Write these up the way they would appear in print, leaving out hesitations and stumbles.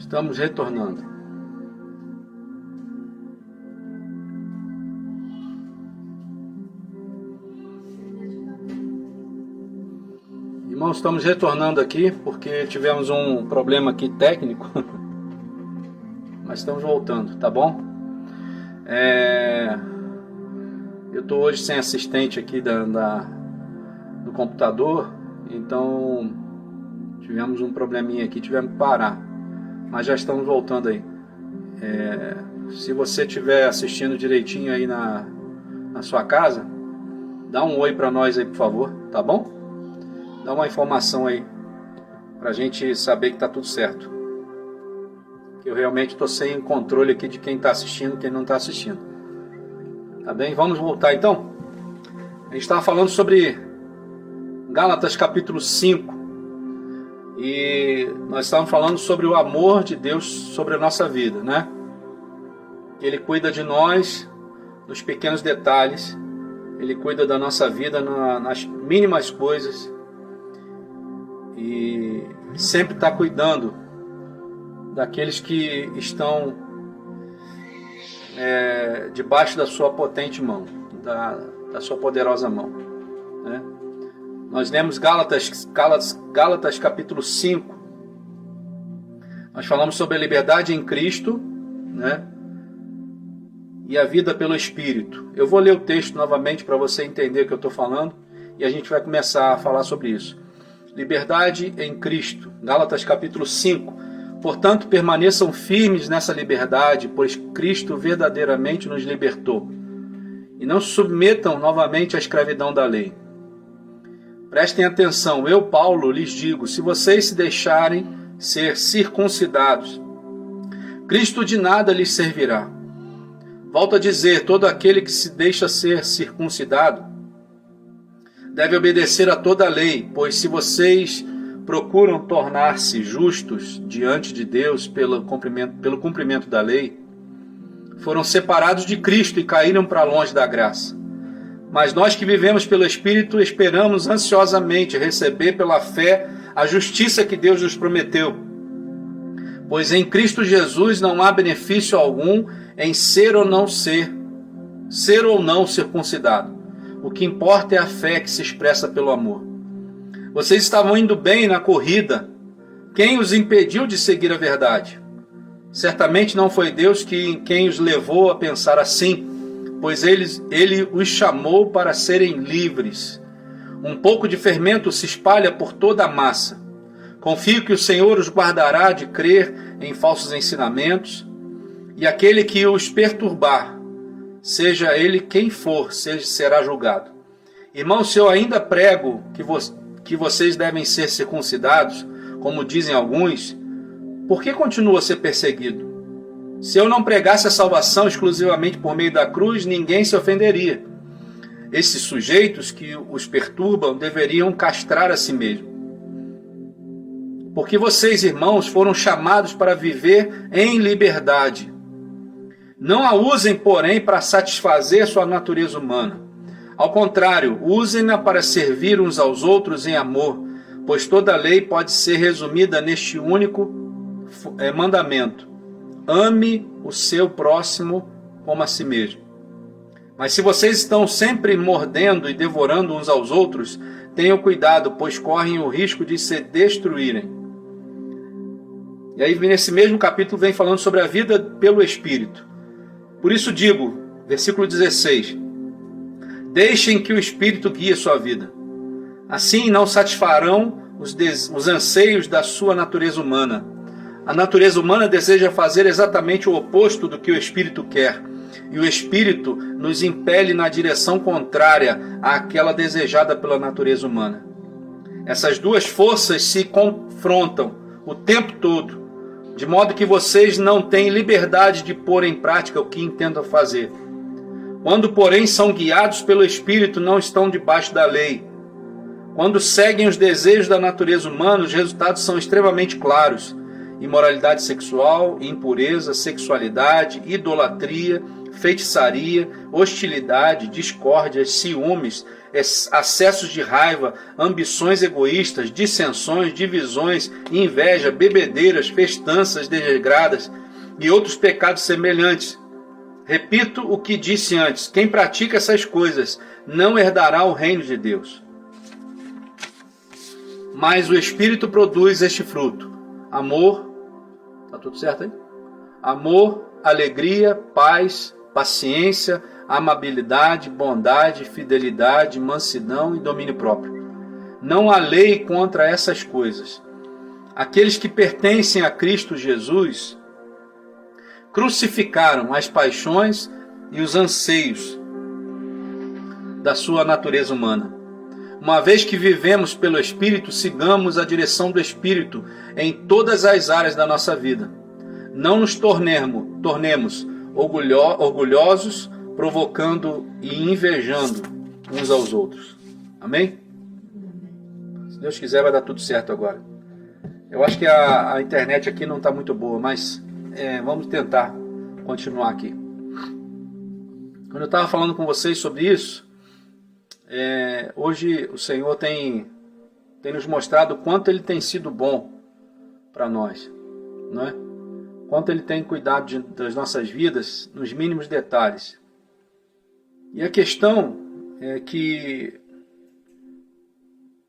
Estamos retornando. Irmãos, estamos retornando aqui porque tivemos um problema aqui técnico. Mas estamos voltando, tá bom? Eu estou hoje sem assistente aqui do computador, então tivemos um probleminha aqui, tivemos que parar. Mas já estamos voltando aí. Se você estiver assistindo direitinho aí na sua casa, dá um oi para nós aí, por favor, tá bom? Dá uma informação aí, pra gente saber que tá tudo certo. Que eu realmente estou sem controle aqui de quem está assistindo e quem não está assistindo. Tá bem? Vamos voltar então? A gente estava falando sobre Gálatas capítulo 5. E nós estávamos falando sobre o amor de Deus sobre a nossa vida, né? Ele cuida de nós nos pequenos detalhes. Ele cuida da nossa vida nas mínimas coisas. E sempre está cuidando daqueles que estão debaixo da sua potente mão, da sua poderosa mão, né? Nós lemos Gálatas capítulo 5. Nós falamos sobre a liberdade em Cristo, né? E a vida pelo Espírito. Eu vou ler o texto novamente para você entender o que eu estou falando e a gente vai começar a falar sobre isso. Liberdade em Cristo. Gálatas capítulo 5. Portanto, permaneçam firmes nessa liberdade, pois Cristo verdadeiramente nos libertou. E não se submetam novamente à escravidão da lei. Prestem atenção, eu, Paulo, lhes digo, se vocês se deixarem ser circuncidados, Cristo de nada lhes servirá. Volto a dizer, todo aquele que se deixa ser circuncidado deve obedecer a toda a lei, pois se vocês procuram tornar-se justos diante de Deus pelo cumprimento da lei, foram separados de Cristo e caíram para longe da graça. Mas nós que vivemos pelo Espírito esperamos ansiosamente receber pela fé a justiça que Deus nos prometeu. Pois em Cristo Jesus não há benefício algum em ser ou não circuncidado. O que importa é a fé que se expressa pelo amor. Vocês estavam indo bem na corrida. Quem os impediu de seguir a verdade? Certamente não foi Deus quem os levou a pensar assim, pois ele os chamou para serem livres. Um pouco de fermento se espalha por toda a massa. Confio que o Senhor os guardará de crer em falsos ensinamentos, e aquele que os perturbar, seja ele quem for, será julgado. Irmãos, se eu ainda prego que vocês devem ser circuncidados, como dizem alguns, por que continuo a ser perseguido? Se eu não pregasse a salvação exclusivamente por meio da cruz, ninguém se ofenderia. Esses sujeitos que os perturbam deveriam castrar a si mesmos. Porque vocês, irmãos, foram chamados para viver em liberdade. Não a usem, porém, para satisfazer sua natureza humana. Ao contrário, usem-na para servir uns aos outros em amor, pois toda a lei pode ser resumida neste único mandamento: ame o seu próximo como a si mesmo. Mas se vocês estão sempre mordendo e devorando uns aos outros, tenham cuidado, pois correm o risco de se destruírem. E aí, nesse mesmo capítulo, vem falando sobre a vida pelo Espírito. Por isso digo, versículo 16, deixem que o Espírito guie a sua vida. Assim não satisfarão os anseios da sua natureza humana. A natureza humana deseja fazer exatamente o oposto do que o Espírito quer, e o Espírito nos impele na direção contrária àquela desejada pela natureza humana. Essas duas forças se confrontam o tempo todo, de modo que vocês não têm liberdade de pôr em prática o que intentam fazer. Quando, porém, são guiados pelo Espírito, não estão debaixo da lei. Quando seguem os desejos da natureza humana, os resultados são extremamente claros: imoralidade sexual, impureza, sexualidade, idolatria, feitiçaria, hostilidade, discórdias, ciúmes, acessos de raiva, ambições egoístas, dissensões, divisões, inveja, bebedeiras, festanças desregradas e outros pecados semelhantes. Repito o que disse antes: quem pratica essas coisas não herdará o reino de Deus. Mas o Espírito produz este fruto: amor, tá tudo certo aí? Amor, alegria, paz, paciência, amabilidade, bondade, fidelidade, mansidão e domínio próprio. Não há lei contra essas coisas. Aqueles que pertencem a Cristo Jesus crucificaram as paixões e os anseios da sua natureza humana. Uma vez que vivemos pelo Espírito, sigamos a direção do Espírito em todas as áreas da nossa vida. Não nos tornemos orgulhosos, provocando e invejando uns aos outros. Amém? Se Deus quiser, vai dar tudo certo agora. Eu acho que a internet aqui não está muito boa, mas vamos tentar continuar aqui. Quando eu estava falando com vocês sobre isso, hoje o Senhor tem nos mostrado o quanto Ele tem sido bom para nós, não é? Quanto Ele tem cuidado das nossas vidas nos mínimos detalhes. E a questão é que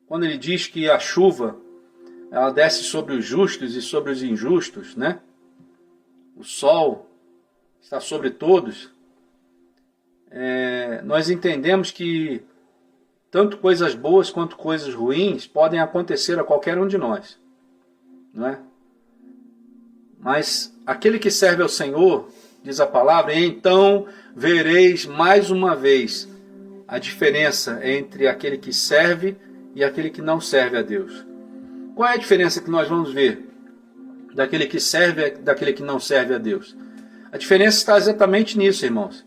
quando Ele diz que a chuva ela desce sobre os justos e sobre os injustos, né? O sol está sobre todos. Nós entendemos que tanto coisas boas quanto coisas ruins podem acontecer a qualquer um de nós, não é? Mas aquele que serve ao Senhor, diz a palavra, então vereis mais uma vez a diferença entre aquele que serve e aquele que não serve a Deus. Qual é a diferença que nós vamos ver daquele que serve e daquele que não serve a Deus? A diferença está exatamente nisso, irmãos.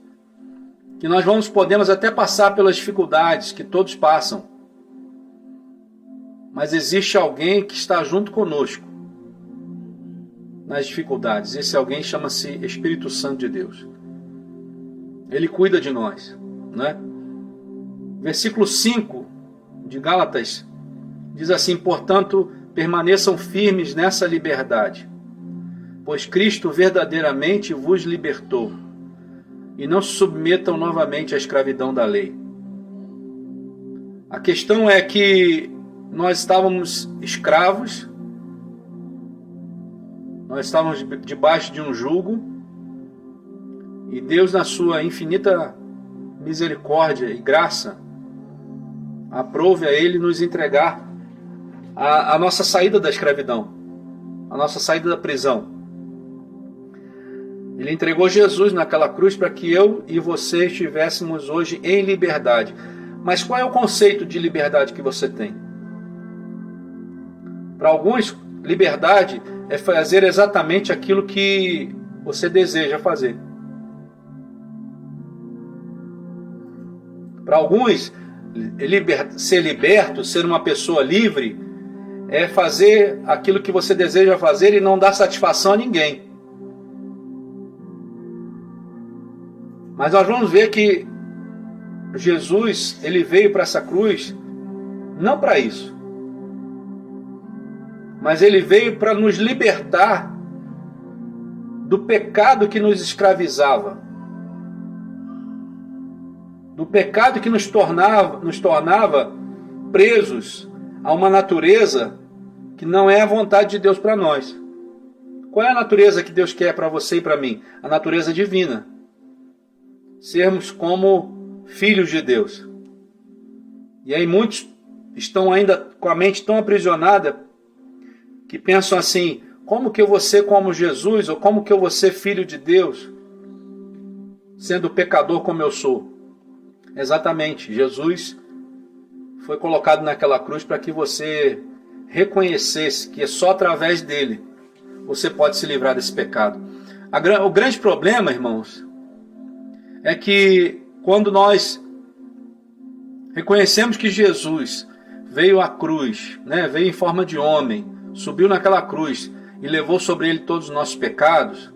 Que nós podemos até passar pelas dificuldades que todos passam, mas existe alguém que está junto conosco nas dificuldades. Esse alguém chama-se Espírito Santo de Deus. Ele cuida de nós, né? Versículo 5 de Gálatas diz assim: portanto, permaneçam firmes nessa liberdade, pois Cristo verdadeiramente vos libertou, e não se submetam novamente à escravidão da lei. A questão é que nós estávamos escravos, nós estávamos debaixo de um jugo, e Deus, na sua infinita misericórdia e graça, aprove a Ele nos entregar a nossa saída da escravidão, a nossa saída da prisão. Ele entregou Jesus naquela cruz para que eu e você estivéssemos hoje em liberdade. Mas qual é o conceito de liberdade que você tem? Para alguns, liberdade é fazer exatamente aquilo que você deseja fazer. Para alguns, ser liberto, ser uma pessoa livre, é fazer aquilo que você deseja fazer e não dar satisfação a ninguém. Mas nós vamos ver que Jesus, ele veio para essa cruz não para isso. Mas ele veio para nos libertar do pecado que nos escravizava. Do pecado que nos tornava presos a uma natureza que não é a vontade de Deus para nós. Qual é a natureza que Deus quer para você e para mim? A natureza divina. Sermos como filhos de Deus. E aí muitos estão ainda com a mente tão aprisionada que pensam assim: como que eu vou ser como Jesus? Ou como que eu vou ser filho de Deus sendo pecador como eu sou? Exatamente, Jesus foi colocado naquela cruz para que você reconhecesse que é só através dele você pode se livrar desse pecado. O grande problema, irmãos, é que quando nós reconhecemos que Jesus veio à cruz, né, veio em forma de homem, subiu naquela cruz e levou sobre ele todos os nossos pecados,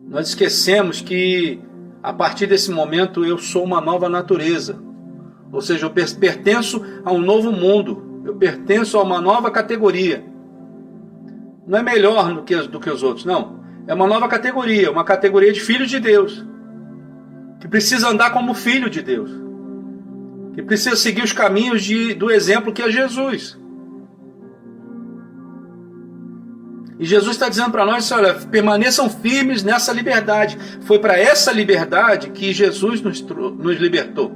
nós esquecemos que a partir desse momento eu sou uma nova natureza. Ou seja, eu pertenço a um novo mundo. Eu pertenço a uma nova categoria. Não é melhor do que os outros, não. É uma nova categoria, uma categoria de filho de Deus. Que precisa andar como filho de Deus. Que precisa seguir os caminhos do exemplo que é Jesus. E Jesus está dizendo para nós, olha, permaneçam firmes nessa liberdade. Foi para essa liberdade que Jesus nos libertou.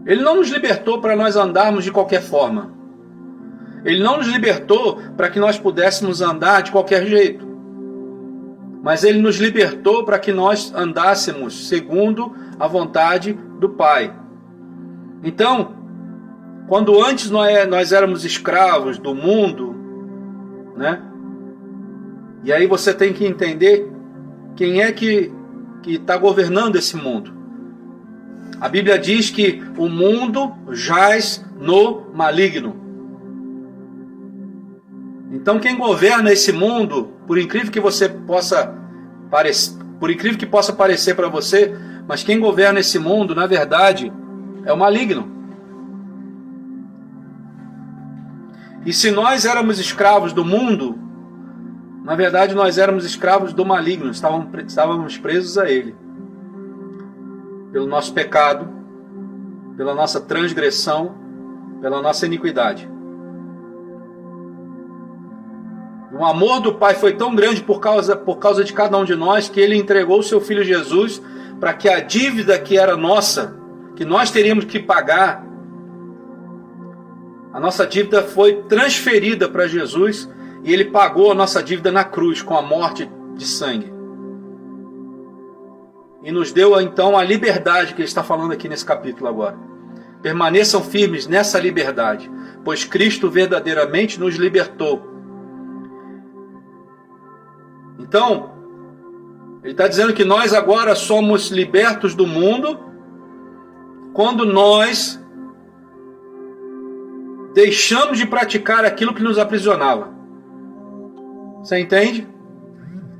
Ele não nos libertou para nós andarmos de qualquer forma. Ele não nos libertou para que nós pudéssemos andar de qualquer jeito. Mas Ele nos libertou para que nós andássemos segundo a vontade do Pai. Então, quando antes nós éramos escravos do mundo, né? E aí você tem que entender quem é que está governando esse mundo. A Bíblia diz que o mundo jaz no maligno. Então quem governa esse mundo, por incrível que possa parecer para você, mas quem governa esse mundo, na verdade, é o maligno. E se nós éramos escravos do mundo, na verdade nós éramos escravos do maligno, estávamos presos a ele. Pelo nosso pecado, pela nossa transgressão, pela nossa iniquidade. O amor do Pai foi tão grande por causa de cada um de nós, que Ele entregou o seu Filho Jesus para que a dívida que era nossa, que nós teríamos que pagar, a nossa dívida foi transferida para Jesus e Ele pagou a nossa dívida na cruz com a morte de sangue. E nos deu então a liberdade que Ele está falando aqui nesse capítulo agora. Permaneçam firmes nessa liberdade, pois Cristo verdadeiramente nos libertou. Então, Ele está dizendo que nós agora somos libertos do mundo quando nós deixamos de praticar aquilo que nos aprisionava. Você entende?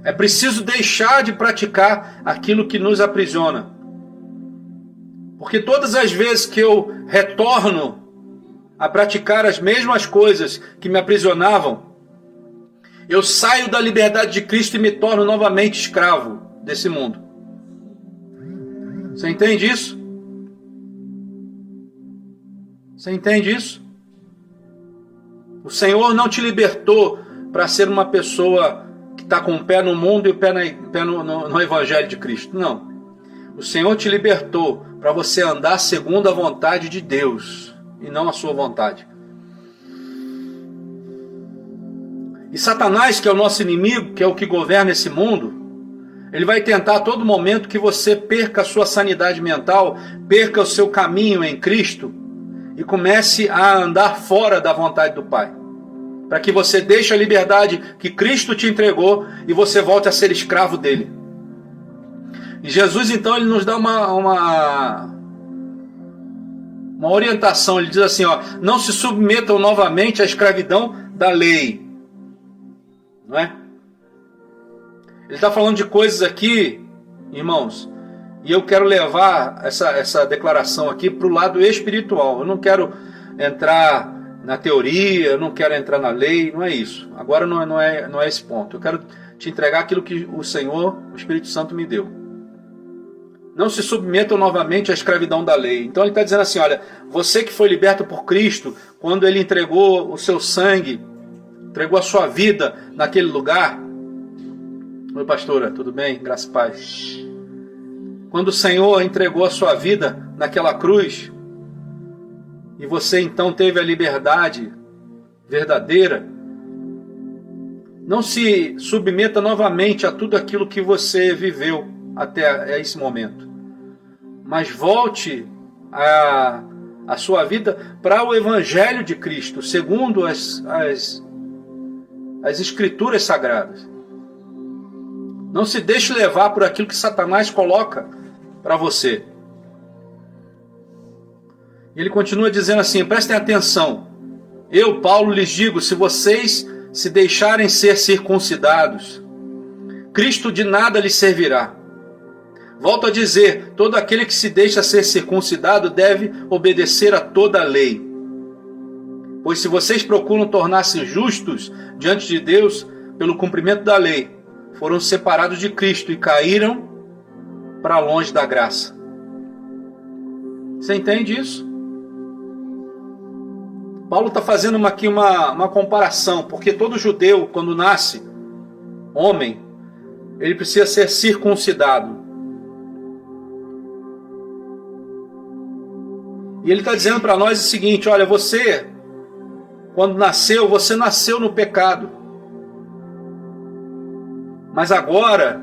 É preciso deixar de praticar aquilo que nos aprisiona. Porque todas as vezes que eu retorno a praticar as mesmas coisas que me aprisionavam, eu saio da liberdade de Cristo e me torno novamente escravo desse mundo. Você entende isso? Você entende isso? O Senhor não te libertou para ser uma pessoa que está com o pé no mundo e o pé no Evangelho de Cristo. Não. O Senhor te libertou para você andar segundo a vontade de Deus e não a sua vontade. E Satanás, que é o nosso inimigo, que é o que governa esse mundo, ele vai tentar a todo momento que você perca a sua sanidade mental, perca o seu caminho em Cristo e comece a andar fora da vontade do Pai. Para que você deixe a liberdade que Cristo te entregou e você volte a ser escravo dele. E Jesus então ele nos dá uma orientação. Ele diz assim, ó, não se submetam novamente à escravidão da lei. Não é? Ele está falando de coisas aqui, irmãos, e eu quero levar essa declaração aqui para o lado espiritual. Eu não quero entrar na teoria, eu não quero entrar na lei, não é isso. Agora não é esse ponto. Eu quero te entregar aquilo que o Senhor, o Espírito Santo me deu. Não se submetam novamente à escravidão da lei. Então ele está dizendo assim, olha, você que foi liberto por Cristo, quando Ele entregou o seu sangue, entregou a sua vida naquele lugar. Oi, pastora, tudo bem? Graças e paz. Quando o Senhor entregou a sua vida naquela cruz, e você então teve a liberdade verdadeira, não se submeta novamente a tudo aquilo que você viveu até esse momento. Mas volte a sua vida para o Evangelho de Cristo, segundo as Escrituras Sagradas. Não se deixe levar por aquilo que Satanás coloca para você. Ele continua dizendo assim, prestem atenção. Eu, Paulo, lhes digo, se vocês se deixarem ser circuncidados, Cristo de nada lhe servirá. Volto a dizer, todo aquele que se deixa ser circuncidado deve obedecer a toda a lei. Pois se vocês procuram tornar-se justos diante de Deus pelo cumprimento da lei, foram separados de Cristo e caíram para longe da graça. Você entende isso? Paulo está fazendo aqui uma comparação, porque todo judeu, quando nasce homem, ele precisa ser circuncidado. E ele está dizendo para nós o seguinte: olha, você, quando nasceu, você nasceu no pecado. Mas agora,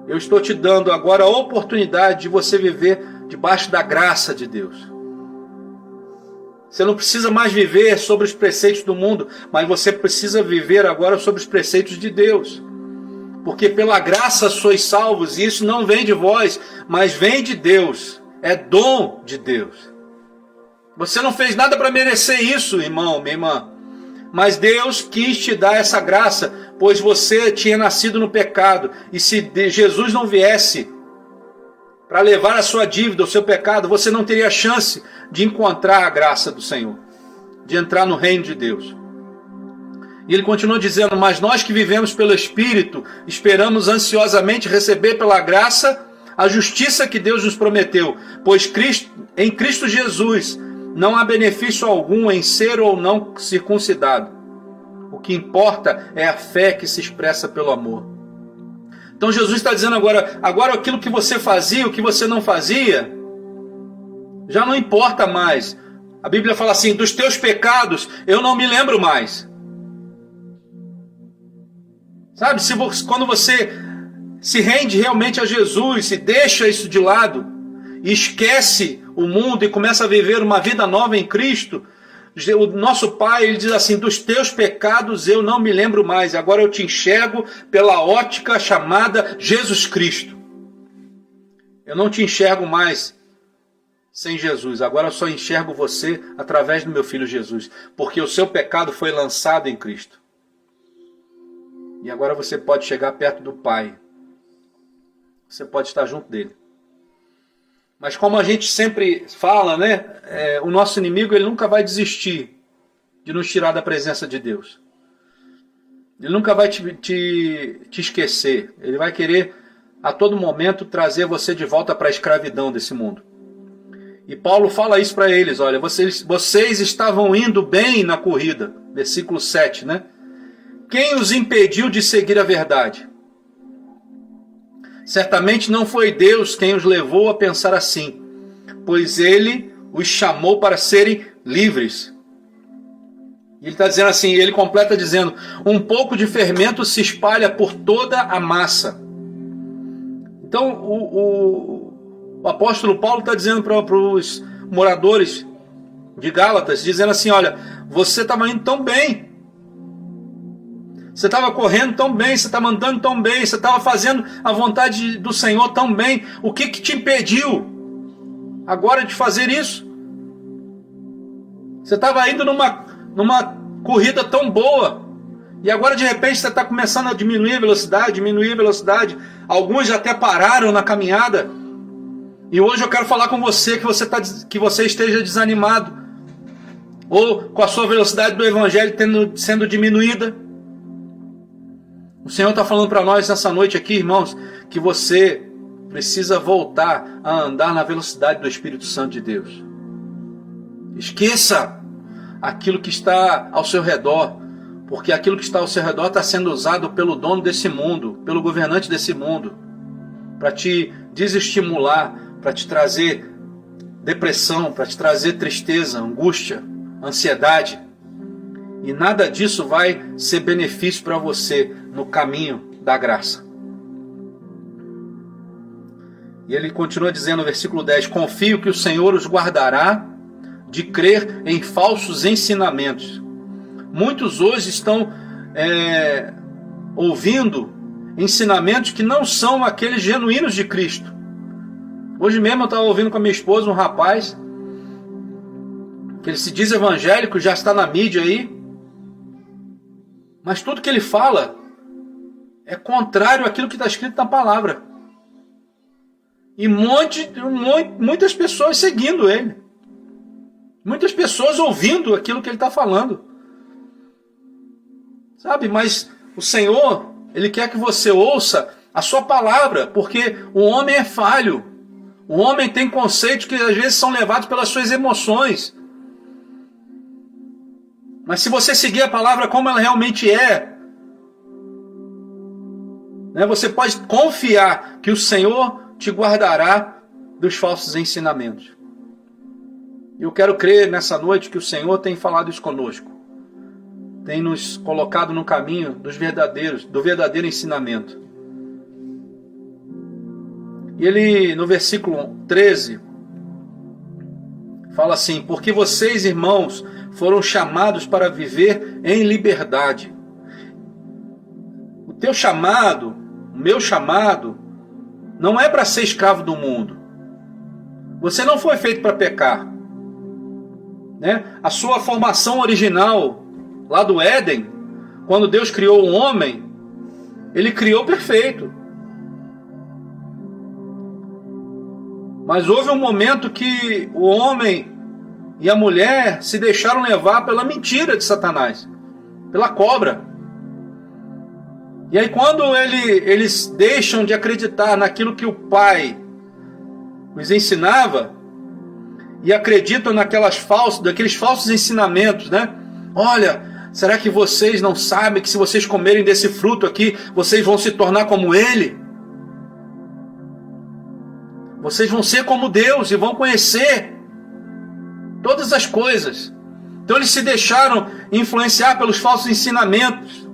eu estou te dando agora a oportunidade de você viver debaixo da graça de Deus. Você não precisa mais viver sobre os preceitos do mundo, mas você precisa viver agora sobre os preceitos de Deus. Porque pela graça sois salvos, e isso não vem de vós, mas vem de Deus. É dom de Deus. Você não fez nada para merecer isso, irmão, minha irmã. Mas Deus quis te dar essa graça, pois você tinha nascido no pecado. E se Jesus não viesse para levar a sua dívida, o seu pecado, você não teria chance de encontrar a graça do Senhor, de entrar no reino de Deus. E ele continua dizendo: mas nós que vivemos pelo Espírito, esperamos ansiosamente receber pela graça a justiça que Deus nos prometeu, pois em Cristo Jesus não há benefício algum em ser ou não circuncidado. O que importa é a fé que se expressa pelo amor. Então Jesus está dizendo agora aquilo que você fazia, o que você não fazia, já não importa mais. A Bíblia fala assim: dos teus pecados eu não me lembro mais. Sabe, quando você se rende realmente a Jesus e deixa isso de lado, e esquece o mundo e começa a viver uma vida nova em Cristo, o nosso Pai, ele diz assim: dos teus pecados eu não me lembro mais, agora eu te enxergo pela ótica chamada Jesus Cristo. Eu não te enxergo mais sem Jesus, agora eu só enxergo você através do meu Filho Jesus, porque o seu pecado foi lançado em Cristo. E agora você pode chegar perto do Pai, você pode estar junto dele. Mas como a gente sempre fala, né? O nosso inimigo, ele nunca vai desistir de nos tirar da presença de Deus. Ele nunca vai te esquecer. Ele vai querer a todo momento trazer você de volta para a escravidão desse mundo. E Paulo fala isso para eles: olha, vocês estavam indo bem na corrida. Versículo 7, né? Quem os impediu de seguir a verdade? Certamente não foi Deus quem os levou a pensar assim, pois Ele os chamou para serem livres. E ele está dizendo assim, ele completa dizendo: um pouco de fermento se espalha por toda a massa. Então o apóstolo Paulo está dizendo para os moradores de Gálatas, dizendo assim: olha, você estava indo tão bem, você estava correndo tão bem, você estava andando tão bem, você estava fazendo a vontade do Senhor tão bem. O que te impediu agora de fazer isso? Você estava indo numa corrida tão boa, e agora de repente você está começando a diminuir a velocidade. Alguns já até pararam na caminhada. E hoje eu quero falar com você que você esteja desanimado, ou com a sua velocidade do Evangelho sendo diminuída. O Senhor está falando para nós nessa noite aqui, irmãos, que você precisa voltar a andar na velocidade do Espírito Santo de Deus. Esqueça aquilo que está ao seu redor, porque aquilo que está ao seu redor está sendo usado pelo dono desse mundo, pelo governante desse mundo, para te desestimular, para te trazer depressão, para te trazer tristeza, angústia, ansiedade. E nada disso vai ser benefício para você no caminho da graça. E ele continua dizendo no versículo 10: confio que o Senhor os guardará de crer em falsos ensinamentos. Muitos hoje estão ouvindo ensinamentos que não são aqueles genuínos de Cristo. Hoje mesmo eu estava ouvindo com a minha esposa um rapaz que ele se diz evangélico, já está na mídia aí, mas tudo que ele fala é contrário àquilo que está escrito na palavra. E muitas pessoas seguindo ele. Muitas pessoas ouvindo aquilo que ele está falando. Sabe, mas o Senhor, Ele quer que você ouça a sua palavra, porque o homem é falho. O homem tem conceitos que às vezes são levados pelas suas emoções. Mas se você seguir a palavra como ela realmente é, né, você pode confiar que o Senhor te guardará dos falsos ensinamentos. E eu quero crer nessa noite que o Senhor tem falado isso conosco. Tem nos colocado no caminho do verdadeiro ensinamento. E ele, no versículo 13, fala assim: porque vocês, irmãos, foram chamados para viver em liberdade. O teu chamado, o meu chamado, não é para ser escravo do mundo. Você não foi feito para pecar. Né? A sua formação original, lá do Éden, quando Deus criou o homem, Ele criou perfeito. Mas houve um momento que o homem e a mulher se deixaram levar pela mentira de Satanás, pela cobra. E aí quando eles deixam de acreditar naquilo que o Pai os ensinava, e acreditam daqueles falsos ensinamentos, né? Olha, será que vocês não sabem que se vocês comerem desse fruto aqui, vocês vão se tornar como Ele? Vocês vão ser como Deus e vão conhecer todas as coisas. Então eles se deixaram influenciar pelos falsos ensinamentos.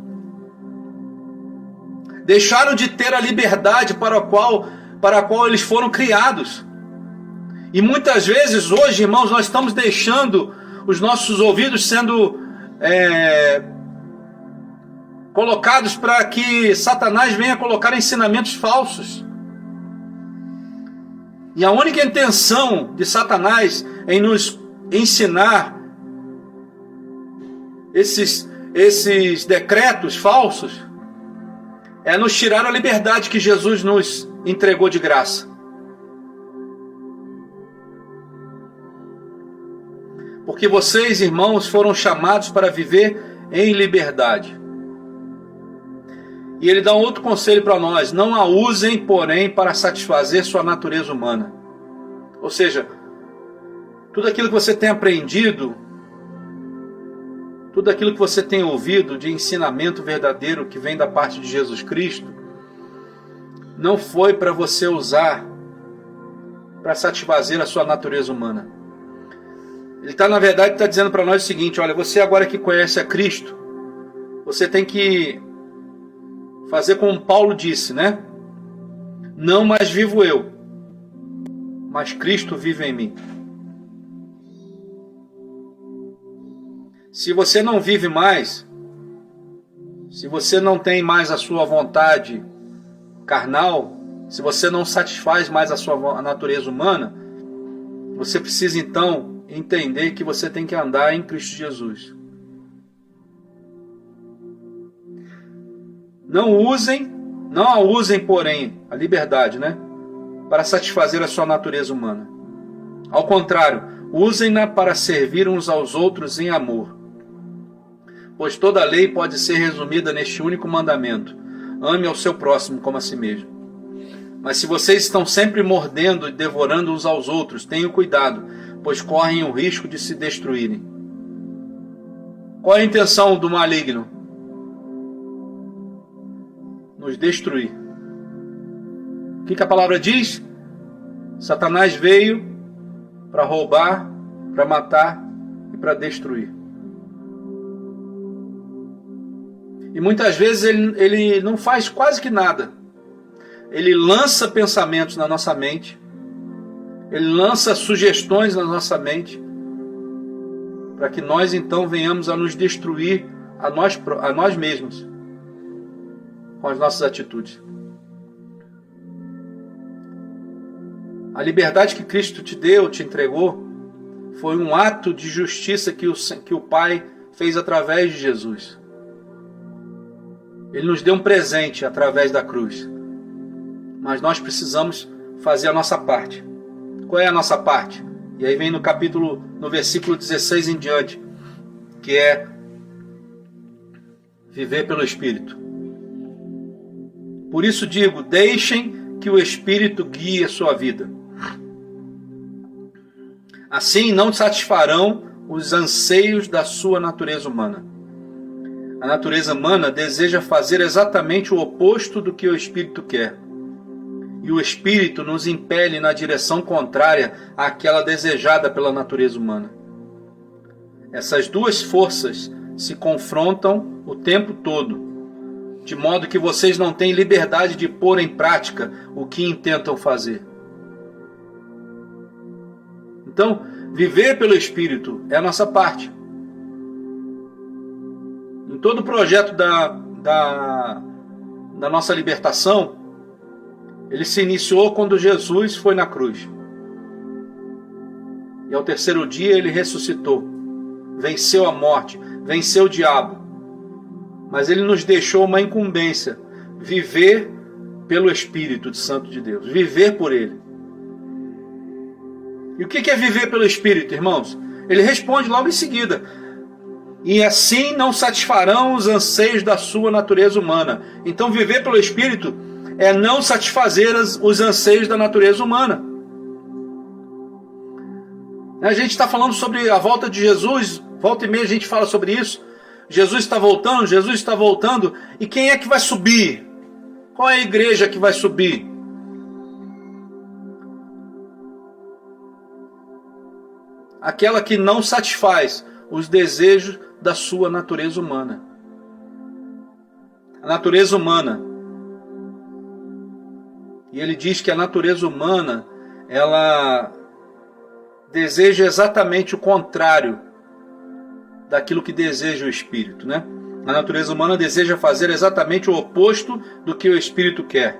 Deixaram de ter a liberdade para a qual eles foram criados. E muitas vezes hoje, irmãos, nós estamos deixando os nossos ouvidos sendo colocados para que Satanás venha colocar ensinamentos falsos. E a única intenção de Satanás em nos ensinar esses decretos falsos é nos tirar a liberdade que Jesus nos entregou de graça. Porque vocês, irmãos, foram chamados para viver em liberdade. E ele dá um outro conselho para nós: não a usem, porém, para satisfazer sua natureza humana. Ou seja, tudo aquilo que você tem aprendido, tudo aquilo que você tem ouvido de ensinamento verdadeiro que vem da parte de Jesus Cristo, não foi para você usar para satisfazer a sua natureza humana. Ele na verdade está dizendo para nós o seguinte: olha, você agora que conhece a Cristo, você tem que fazer como Paulo disse, né? Não mais vivo eu, mas Cristo vive em mim. Se você não vive mais, se você não tem mais a sua vontade carnal, se você não satisfaz mais a sua natureza humana, você precisa então entender que você tem que andar em Cristo Jesus. Não a usem, porém, a liberdade, né, para satisfazer a sua natureza humana. Ao contrário, usem-na para servir uns aos outros em amor. Pois toda a lei pode ser resumida neste único mandamento: ame ao seu próximo como a si mesmo. Mas se vocês estão sempre mordendo e devorando uns aos outros, tenham cuidado, pois correm o risco de se destruírem. Qual é a intenção do maligno? Nos destruir. O que a palavra diz? Satanás veio para roubar, para matar e para destruir. E muitas vezes ele não faz quase que nada. Ele lança pensamentos na nossa mente. Ele lança sugestões na nossa mente, para que nós então venhamos a nos destruir a nós mesmos com as nossas atitudes. A liberdade que Cristo te deu, te entregou, foi um ato de justiça que o Pai fez através de Jesus. Ele nos deu um presente através da cruz. Mas nós precisamos fazer a nossa parte. Qual é a nossa parte? E aí vem no versículo 16 em diante, que é viver pelo Espírito. Por isso digo, deixem que o Espírito guie a sua vida. Assim não satisfarão os anseios da sua natureza humana. A natureza humana deseja fazer exatamente o oposto do que o Espírito quer. E o Espírito nos impele na direção contrária àquela desejada pela natureza humana. Essas duas forças se confrontam o tempo todo, de modo que vocês não têm liberdade de pôr em prática o que intentam fazer. Então, viver pelo Espírito é a nossa parte. Em todo o projeto da nossa libertação, ele se iniciou quando Jesus foi na cruz. E ao terceiro dia ele ressuscitou, venceu a morte, venceu o diabo. Mas ele nos deixou uma incumbência, viver pelo Espírito Santo de Deus, viver por ele. E o que é viver pelo Espírito, irmãos? Ele responde logo em seguida: e assim não satisfarão os anseios da sua natureza humana. Então viver pelo Espírito é não satisfazer os anseios da natureza humana. A gente está falando sobre a volta de Jesus, volta e meia a gente fala sobre isso. Jesus está voltando, e quem é que vai subir? Qual é a igreja que vai subir? Aquela que não satisfaz os desejos da sua natureza humana. A natureza humana. E ele diz que a natureza humana, ela deseja exatamente o contrário daquilo que deseja o Espírito, né? A natureza humana deseja fazer exatamente o oposto do que o Espírito quer.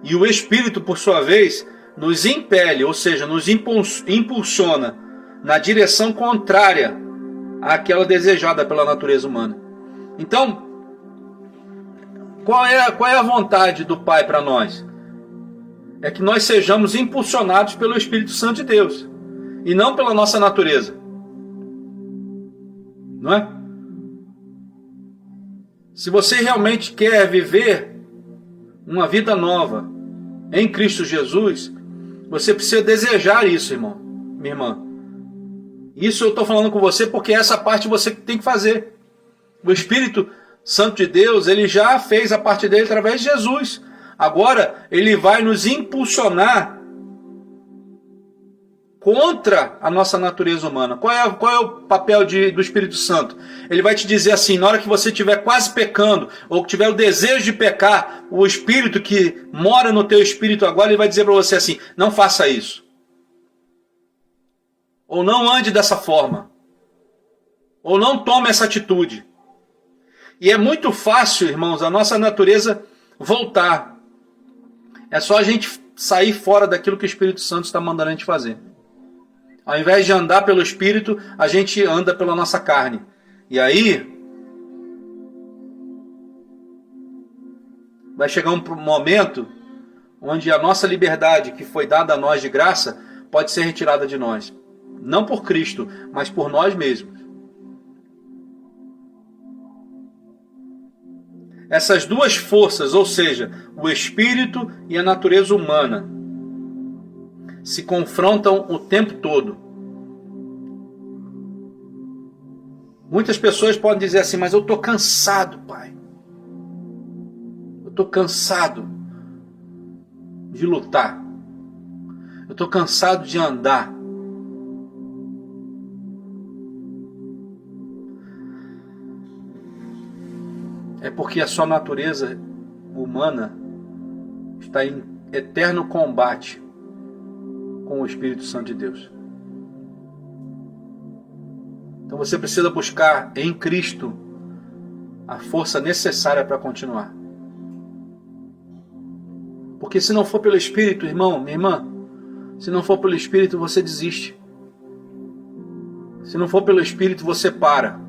E o Espírito, por sua vez, nos impele, ou seja, nos impulsiona na direção contrária àquela desejada pela natureza humana. Então, qual é a vontade do Pai para nós? É que nós sejamos impulsionados pelo Espírito Santo de Deus, e não pela nossa natureza. Não é? Se você realmente quer viver uma vida nova em Cristo Jesus, você precisa desejar isso, irmão, minha irmã. Isso eu estou falando com você porque essa parte você tem que fazer. O Espírito Santo de Deus, ele já fez a parte dele através de Jesus. Agora, ele vai nos impulsionar contra a nossa natureza humana. Qual é o papel do Espírito Santo? Ele vai te dizer assim, na hora que você estiver quase pecando, ou que tiver o desejo de pecar, o Espírito que mora no teu espírito agora, ele vai dizer para você assim, não faça isso. Ou não ande dessa forma. Ou não tome essa atitude. E é muito fácil, irmãos, a nossa natureza voltar. É só a gente sair fora daquilo que o Espírito Santo está mandando a gente fazer. Ao invés de andar pelo Espírito, a gente anda pela nossa carne. E aí, vai chegar um momento onde a nossa liberdade, que foi dada a nós de graça, pode ser retirada de nós. Não por Cristo, mas por nós mesmos. Essas duas forças, ou seja, o Espírito e a natureza humana, se confrontam o tempo todo. Muitas pessoas podem dizer assim, mas eu estou cansado, pai. Eu estou cansado de lutar. Eu estou cansado de andar. É porque a sua natureza humana está em eterno combate com o Espírito Santo de Deus. Então você precisa buscar em Cristo a força necessária para continuar. Porque se não for pelo Espírito, irmão, minha irmã, se não for pelo Espírito, você desiste. Se não for pelo Espírito, você para.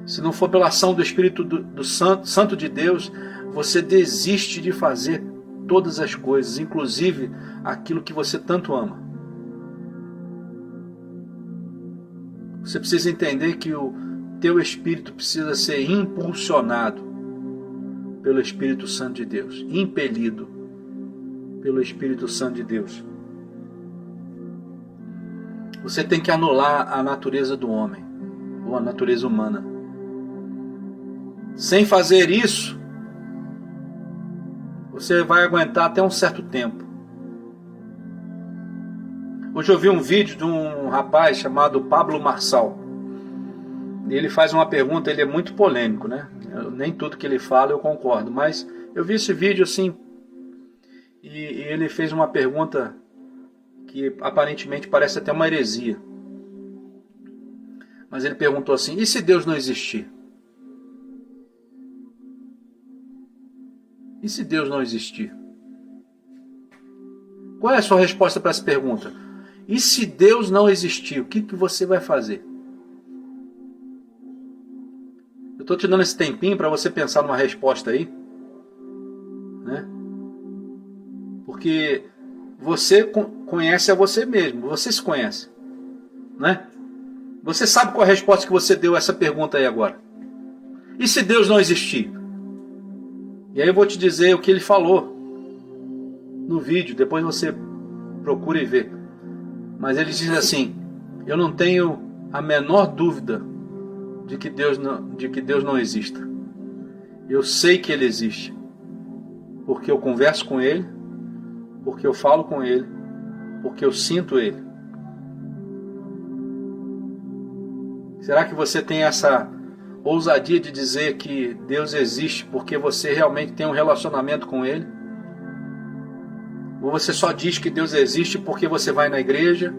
se não for pela ação do Espírito do Santo de Deus, você desiste de fazer todas as coisas, inclusive aquilo que você tanto ama. Você precisa entender que o teu espírito precisa ser impulsionado pelo Espírito Santo de Deus, impelido pelo Espírito Santo de Deus. Você tem que anular a natureza do homem, ou a natureza humana. Sem fazer isso, você vai aguentar até um certo tempo. Hoje eu vi um vídeo de um rapaz chamado Pablo Marçal. Ele faz uma pergunta, ele é muito polêmico, né? Nem tudo que ele fala eu concordo, mas eu vi esse vídeo assim, e ele fez uma pergunta que aparentemente parece até uma heresia. Mas ele perguntou assim: e se Deus não existir? E se Deus não existir? Qual é a sua resposta para essa pergunta? E se Deus não existir, o que você vai fazer? Eu estou te dando esse tempinho para você pensar numa resposta aí, né? Porque você conhece a você mesmo, você se conhece, né? Você sabe qual é a resposta que você deu a essa pergunta aí agora. E se Deus não existir? E aí eu vou te dizer o que ele falou no vídeo, depois você procura e vê. Mas ele diz assim: eu não tenho a menor dúvida de que Deus não exista. Eu sei que Ele existe, porque eu converso com Ele, porque eu falo com Ele, porque eu sinto Ele. Será que você tem essa ousadia de dizer que Deus existe porque você realmente tem um relacionamento com Ele? Ou você só diz que Deus existe porque você vai na igreja,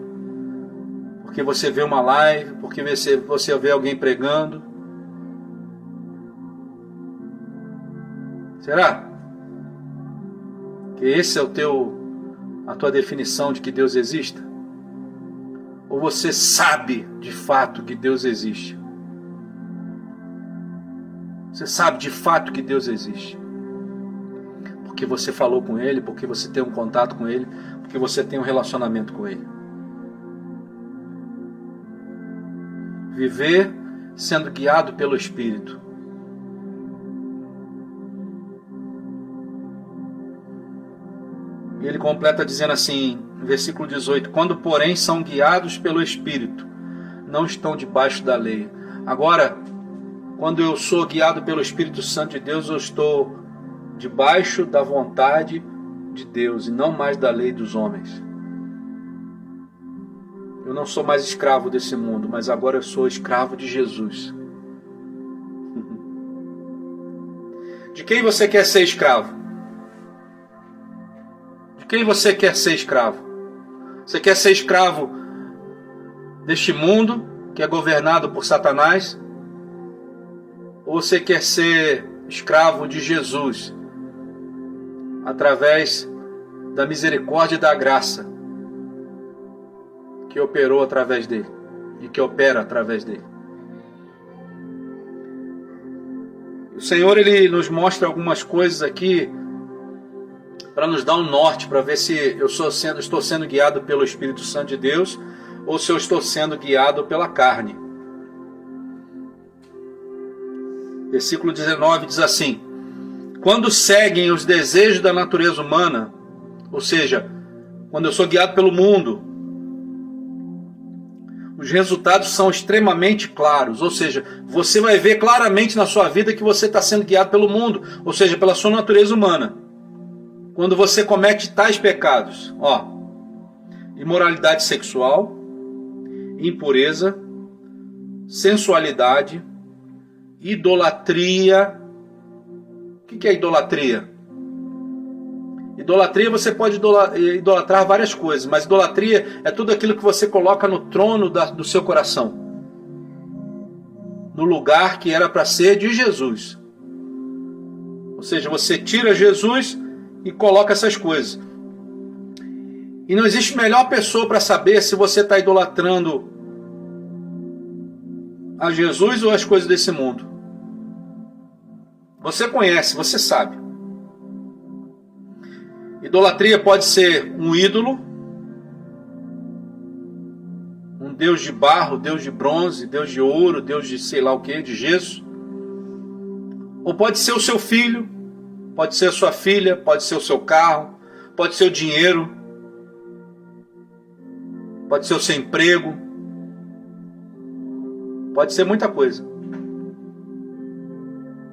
porque você vê uma live, porque você vê alguém pregando? Será que esse é a tua definição de que Deus exista? Ou você sabe de fato que Deus existe? Você sabe de fato que Deus existe? Porque você falou com Ele, porque você tem um contato com Ele, porque você tem um relacionamento com Ele. Viver sendo guiado pelo Espírito. E ele completa dizendo assim, no versículo 18: quando porém são guiados pelo Espírito, não estão debaixo da lei. Agora, quando eu sou guiado pelo Espírito Santo de Deus, eu estou debaixo da vontade de Deus e não mais da lei dos homens. Eu não sou mais escravo desse mundo, mas agora eu sou escravo de Jesus. De quem você quer ser escravo? De quem você quer ser escravo? Você quer ser escravo deste mundo que é governado por Satanás? Ou você quer ser escravo de Jesus, através da misericórdia e da graça que operou através dele e que opera através dele? O Senhor, Ele nos mostra algumas coisas aqui para nos dar um norte, para ver se eu estou sendo guiado pelo Espírito Santo de Deus ou se eu estou sendo guiado pela carne. Versículo 19 diz assim: quando seguem os desejos da natureza humana, ou seja, quando eu sou guiado pelo mundo, os resultados são extremamente claros, ou seja, você vai ver claramente na sua vida que você está sendo guiado pelo mundo, ou seja, pela sua natureza humana. Quando você comete tais pecados, imoralidade sexual, impureza, sensualidade, idolatria. O que é idolatria? Idolatria, você pode idolatrar várias coisas, mas idolatria é tudo aquilo que você coloca no trono do seu coração, no lugar que era para ser de Jesus. Ou seja, você tira Jesus e coloca essas coisas. E não existe melhor pessoa para saber se você está idolatrando a Jesus ou às coisas desse mundo? Você conhece, você sabe. Idolatria pode ser um ídolo, um deus de barro, deus de bronze, deus de ouro, deus de sei lá o que, de gesso. Ou pode ser o seu filho, pode ser a sua filha, pode ser o seu carro, pode ser o dinheiro, pode ser o seu emprego, pode ser muita coisa.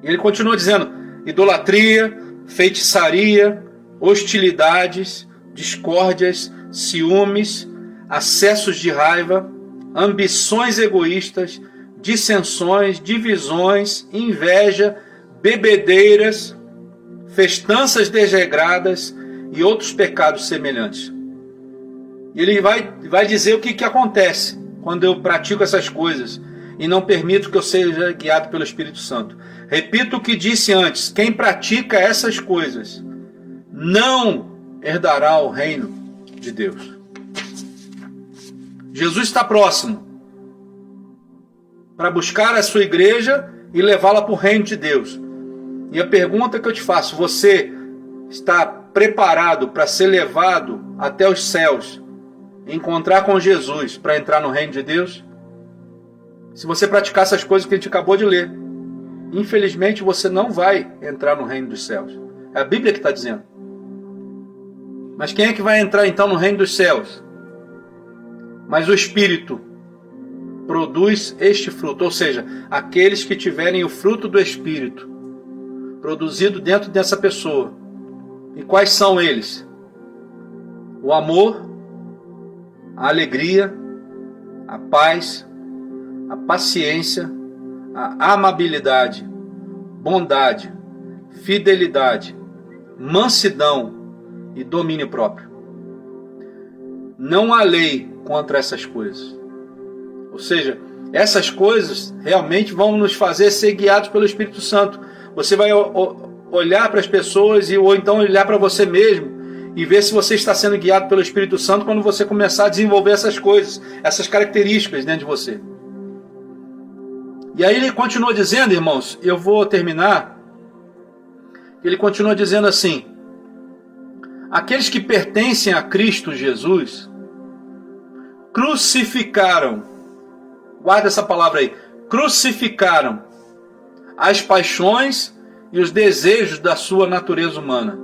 E ele continua dizendo: idolatria, feitiçaria, hostilidades, discórdias, ciúmes, acessos de raiva, ambições egoístas, dissensões, divisões, inveja, bebedeiras, festanças desregradas e outros pecados semelhantes. E ele vai dizer o que acontece quando eu pratico essas coisas e não permito que eu seja guiado pelo Espírito Santo. Repito o que disse antes: quem pratica essas coisas não herdará o reino de Deus. Jesus está próximo para buscar a sua igreja e levá-la para o reino de Deus. E a pergunta que eu te faço: você está preparado para ser levado até os céus, encontrar com Jesus para entrar no reino de Deus? Se você praticar essas coisas que a gente acabou de ler, infelizmente você não vai entrar no reino dos céus. É a Bíblia que está dizendo. Mas quem é que vai entrar então no reino dos céus? Mas o Espírito produz este fruto, ou seja, aqueles que tiverem o fruto do Espírito produzido dentro dessa pessoa. E quais são eles? O amor, a alegria, a paz, a paciência, a amabilidade, bondade, fidelidade, mansidão e domínio próprio. Não há lei contra essas coisas. Ou seja, essas coisas realmente vão nos fazer ser guiados pelo Espírito Santo. Você vai olhar para as pessoas ou então olhar para você mesmo e ver se você está sendo guiado pelo Espírito Santo quando você começar a desenvolver essas coisas, essas características dentro de você. E aí ele continua dizendo, irmãos, eu vou terminar, ele continua dizendo assim: aqueles que pertencem a Cristo Jesus crucificaram, guarda essa palavra aí, crucificaram as paixões e os desejos da sua natureza humana.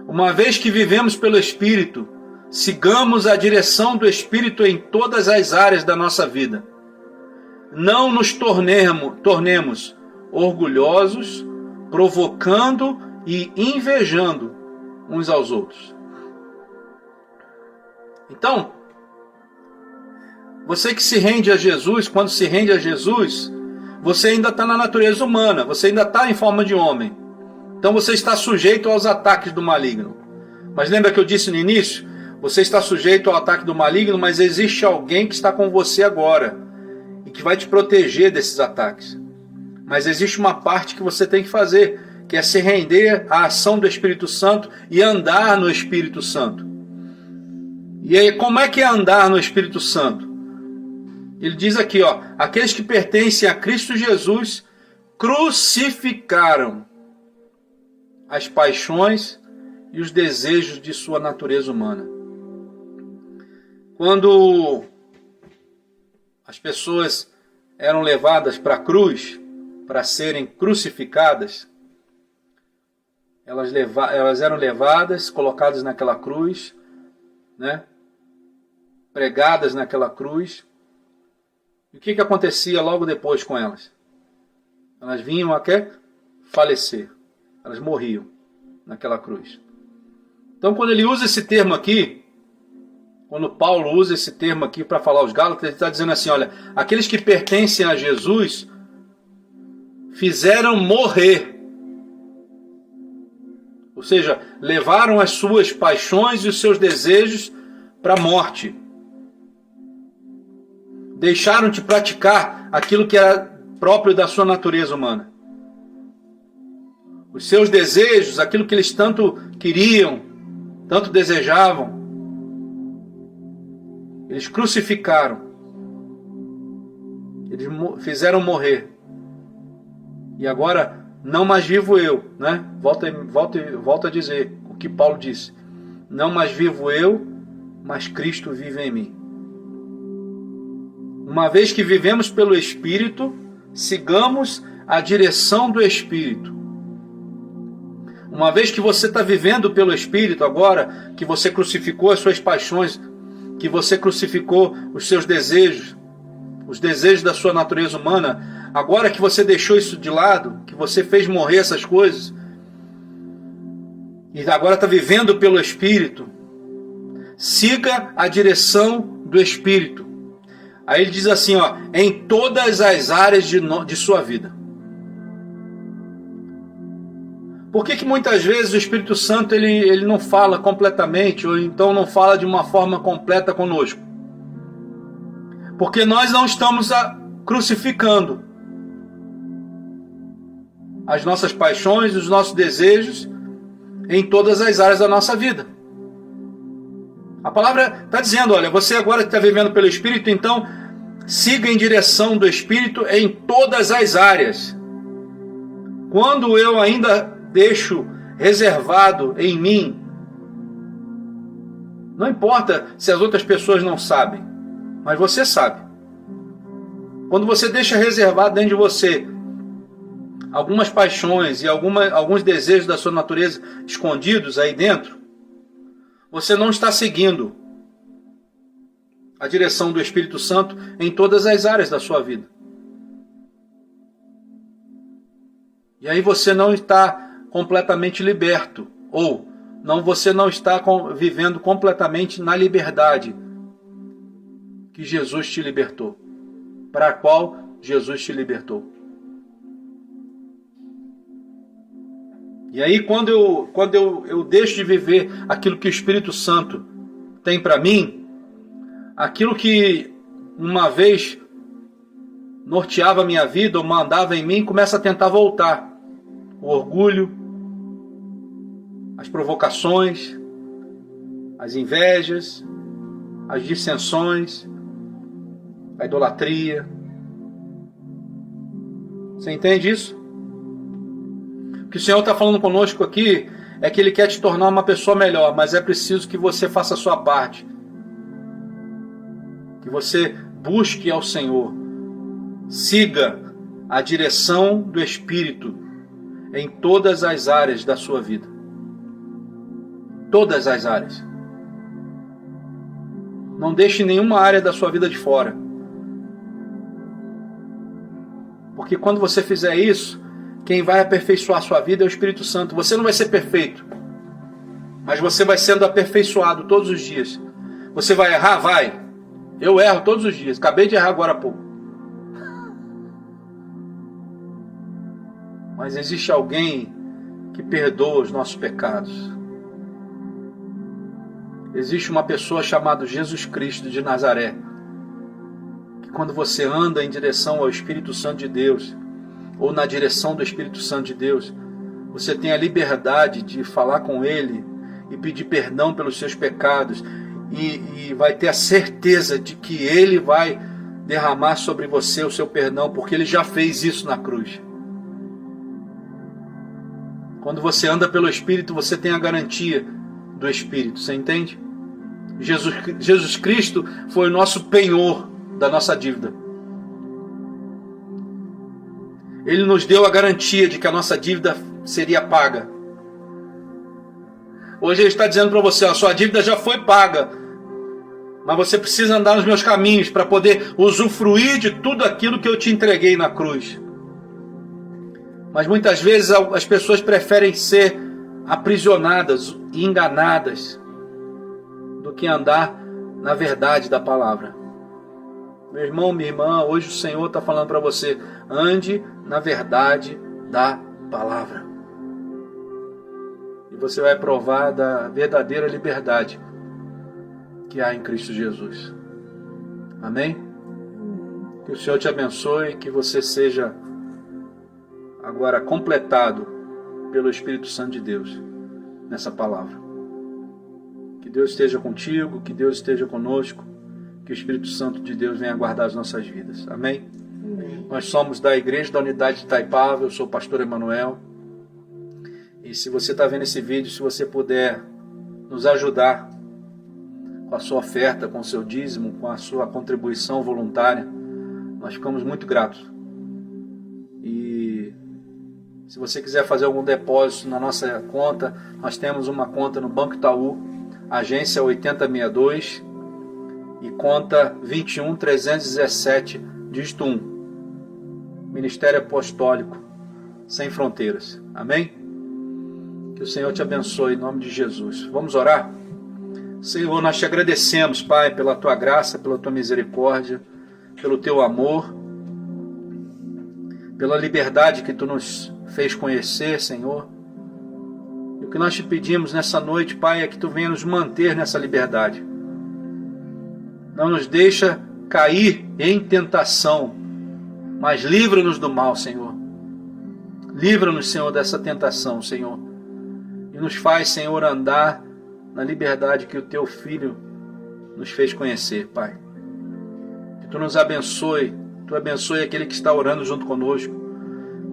Uma vez que vivemos pelo Espírito, sigamos a direção do Espírito em todas as áreas da nossa vida. Não nos tornemos orgulhosos, provocando e invejando uns aos outros. Então, você que se rende a Jesus, quando se rende a Jesus, você ainda está na natureza humana, você ainda está em forma de homem. Então você está sujeito aos ataques do maligno. Mas lembra que eu disse no início? Você está sujeito ao ataque do maligno, mas existe alguém que está com você agora e que vai te proteger desses ataques. Mas existe uma parte que você tem que fazer, que é se render à ação do Espírito Santo e andar no Espírito Santo. E aí, como é que é andar no Espírito Santo? Ele diz aqui, aqueles que pertencem a Cristo Jesus crucificaram as paixões e os desejos de sua natureza humana. Quando as pessoas eram levadas para a cruz, para serem crucificadas, elas eram levadas, colocadas naquela cruz, né? Pregadas naquela cruz. E o que acontecia logo depois com elas? Elas vinham a falecer. Elas morriam naquela cruz. Então, quando ele usa esse termo aqui, quando Paulo usa esse termo aqui para falar aos Gálatas, ele está dizendo assim, olha, aqueles que pertencem a Jesus fizeram morrer. Ou seja, levaram as suas paixões e os seus desejos para a morte. Deixaram de praticar aquilo que era próprio da sua natureza humana. Os seus desejos, aquilo que eles tanto queriam, tanto desejavam, eles crucificaram. Eles fizeram morrer. E agora, não mais vivo eu, né? Volto a dizer o que Paulo disse. Não mais vivo eu, mas Cristo vive em mim. Uma vez que vivemos pelo Espírito, sigamos a direção do Espírito. Uma vez que você está vivendo pelo Espírito agora, que você crucificou as suas paixões, que você crucificou os seus desejos, os desejos da sua natureza humana, agora que você deixou isso de lado, que você fez morrer essas coisas, e agora está vivendo pelo Espírito, siga a direção do Espírito. Aí ele diz assim, ó, em todas as áreas de sua vida. Por que muitas vezes o Espírito Santo ele não fala completamente, ou então não fala de uma forma completa conosco? Porque nós não estamos crucificando as nossas paixões, os nossos desejos em todas as áreas da nossa vida. A palavra está dizendo, olha, você agora que está vivendo pelo Espírito, então siga em direção do Espírito em todas as áreas. Quando eu ainda deixo reservado em mim, não importa se as outras pessoas não sabem, mas você sabe. Quando você deixa reservado dentro de você algumas paixões e alguns desejos da sua natureza escondidos aí dentro, você não está seguindo a direção do Espírito Santo em todas as áreas da sua vida. E aí você não está completamente liberto, ou você não está vivendo completamente na liberdade que Jesus te libertou, para a qual Jesus te libertou. E aí quando eu deixo de viver aquilo que o Espírito Santo tem para mim, aquilo que uma vez norteava a minha vida ou mandava em mim, começa a tentar voltar. O orgulho, as provocações, as invejas, as dissensões, a idolatria. Você entende isso? O que o Senhor está falando conosco aqui é que Ele quer te tornar uma pessoa melhor, mas é preciso que você faça a sua parte. Que você busque ao Senhor. Siga a direção do Espírito em todas as áreas da sua vida. Todas as áreas. Não deixe nenhuma área da sua vida de fora. Porque quando você fizer isso, quem vai aperfeiçoar a sua vida é o Espírito Santo. Você não vai ser perfeito, mas você vai sendo aperfeiçoado todos os dias. Você vai errar? Vai. Eu erro todos os dias. Acabei de errar agora há pouco. Mas existe alguém que perdoa os nossos pecados. Existe uma pessoa chamada Jesus Cristo de Nazaré, que quando você anda em direção ao Espírito Santo de Deus, ou na direção do Espírito Santo de Deus, você tem a liberdade de falar com Ele e pedir perdão pelos seus pecados, e vai ter a certeza de que Ele vai derramar sobre você o seu perdão, porque Ele já fez isso na cruz. Quando você anda pelo Espírito, você tem a garantia do Espírito, você entende? Jesus Cristo foi o nosso penhor da nossa dívida. Ele nos deu a garantia de que a nossa dívida seria paga. Hoje Ele está dizendo para você, a sua dívida já foi paga, mas você precisa andar nos meus caminhos para poder usufruir de tudo aquilo que eu te entreguei na cruz. Mas muitas vezes as pessoas preferem ser aprisionadas e enganadas do que andar na verdade da palavra. Meu irmão, minha irmã, hoje o Senhor está falando para você, ande na verdade da palavra. E você vai provar da verdadeira liberdade que há em Cristo Jesus. Amém? Que o Senhor te abençoe, que você seja agora completado pelo Espírito Santo de Deus nessa palavra. Que Deus esteja contigo, que Deus esteja conosco, que o Espírito Santo de Deus venha guardar as nossas vidas. Amém? Nós somos da Igreja da Unidade de Itaipava, eu sou o pastor Emanuel. E se você está vendo esse vídeo, se você puder nos ajudar com a sua oferta, com o seu dízimo, com a sua contribuição voluntária, nós ficamos muito gratos. E se você quiser fazer algum depósito na nossa conta, nós temos uma conta no Banco Itaú, agência 8062 e conta 21317, dígito 1. Ministério Apostólico Sem Fronteiras. Amém? Que o Senhor te abençoe em nome de Jesus. Vamos orar? Senhor, nós te agradecemos, Pai, pela tua graça, pela tua misericórdia, pelo teu amor, pela liberdade que tu nos fez conhecer, Senhor. E o que nós te pedimos nessa noite, Pai, é que tu venha nos manter nessa liberdade. Não nos deixa cair em tentação, mas livra-nos do mal, Senhor. Livra-nos, Senhor, dessa tentação, Senhor. E nos faz, Senhor, andar na liberdade que o teu Filho nos fez conhecer, Pai. Que tu nos abençoe, tu abençoe aquele que está orando junto conosco.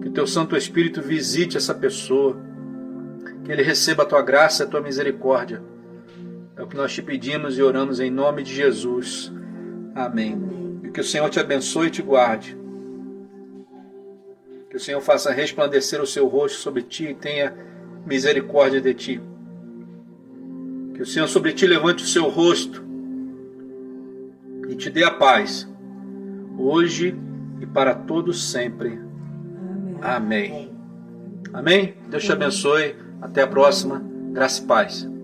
Que o teu Santo Espírito visite essa pessoa. Que ele receba a tua graça e a tua misericórdia. É o que nós te pedimos e oramos em nome de Jesus. Amém. E que o Senhor te abençoe e te guarde. Que o Senhor faça resplandecer o seu rosto sobre ti e tenha misericórdia de ti. Que o Senhor sobre ti levante o seu rosto e te dê a paz, hoje e para todos sempre. Amém. Amém? Deus te abençoe. Até a próxima. Graça e paz.